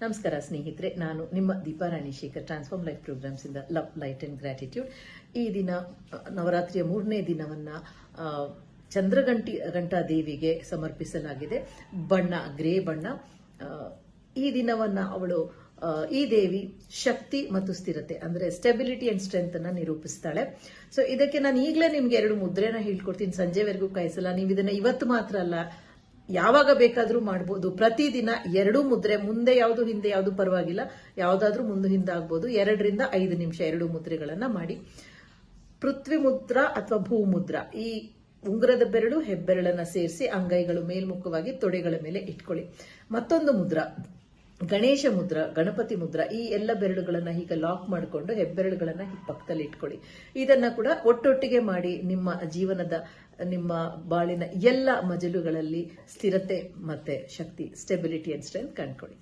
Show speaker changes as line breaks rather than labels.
ನಮಸ್ಕಾರ ಸ್ನೇಹಿತರೆ, ನಾನು ನಿಮ್ಮ ದೀಪಾರಾಣಿ ಶೇಖರ್, ಟ್ರಾನ್ಸ್ಫಾರ್ಮ್ ಲೈಫ್ ಪ್ರೋಗ್ರಾಮ್ಸ್ ಇಂದ ಲವ್, ಲೈಟ್ ಅಂಡ್ ಗ್ರಾಟಿಟ್ಯೂಡ್. ಈ ದಿನ ನವರಾತ್ರಿಯ 3ನೇ ದಿನವನ್ನ ಚಂದ್ರಘಂಟಾ ದೇವಿಗೆ ಸಮರ್ಪಿಸಲಾಗಿದೆ. ಬಣ್ಣ ಗ್ರೇ ಬಣ್ಣ. ಈ ದಿನವನ್ನ ಈ ದೇವಿ ಶಕ್ತಿ ಮತ್ತು ಸ್ಥಿರತೆ ಅಂದ್ರೆ ಸ್ಟೆಬಿಲಿಟಿ ಅಂಡ್ ಸ್ಟ್ರೆಂತ್ ಅನ್ನ ನಿರೂಪಿಸ್ತಾಳೆ. ಸೊ ಇದಕ್ಕೆ ನಾನು ಈಗಲೇ ನಿಮ್ಗೆ 2 ಮುದ್ರೆನ ಹೇಳ್ಕೊಡ್ತೀನಿ, ಸಂಜೆವರೆಗೂ ಕಾಯಿಸಲ್ಲ. ನೀವು ಇದನ್ನ ಇವತ್ತು ಮಾತ್ರ ಅಲ್ಲ, ಯಾವಾಗ ಬೇಕಾದ್ರೂ ಮಾಡಬಹುದು. ಪ್ರತಿದಿನ 2 ಮುದ್ರೆ, ಮುಂದೆ ಯಾವುದು ಹಿಂದೆ ಯಾವುದು ಪರವಾಗಿಲ್ಲ, ಯಾವ್ದಾದ್ರೂ ಮುಂದೆ ಹಿಂದೆ ಆಗ್ಬಹುದು. 2 ರಿಂದ 5 ನಿಮಿಷ 2 ಮುದ್ರೆಗಳನ್ನ ಮಾಡಿ. ಪೃಥ್ವಿ ಮುದ್ರಾ ಅಥವಾ ಭೂ ಮುದ್ರಾ, ಈ ಉಂಗುರದ ಬೆರಳು ಹೆಬ್ಬೆರಳನ್ನ ಸೇರಿಸಿ ಅಂಗೈಗಳು ಮೇಲ್ಮುಖವಾಗಿ ತೊಡೆಗಳ ಮೇಲೆ ಇಟ್ಕೊಳ್ಳಿ. ಮತ್ತೊಂದು ಮುದ್ರಾ ಗಣೇಶ ಮುದ್ರಾ, ಗಣಪತಿ ಮುದ್ರಾ. ಈ ಎಲ್ಲ ಬೆರಳುಗಳನ್ನ ಹೀಗೆ ಲಾಕ್ ಮಾಡಿಕೊಂಡು ಹೆಬ್ಬೆರಳುಗಳನ್ನ ಪಕ್ಕದಲ್ಲಿ ಇಟ್ಕೊಳ್ಳಿ. ಇದನ್ನ ಕೂಡ ಒಟ್ಟೊಟ್ಟಿಗೆ ಮಾಡಿ ನಿಮ್ಮ ಬಾಳಿನ ಎಲ್ಲ ಮಜಲುಗಳಲ್ಲಿ ಸ್ಥಿರತೆ ಮತ್ತೆ ಶಕ್ತಿ, ಸ್ಟೆಬಿಲಿಟಿ ಅಂಡ್ ಸ್ಟ್ರೆಂತ್ ಕಂಡುಕೊಳ್ಳಿ.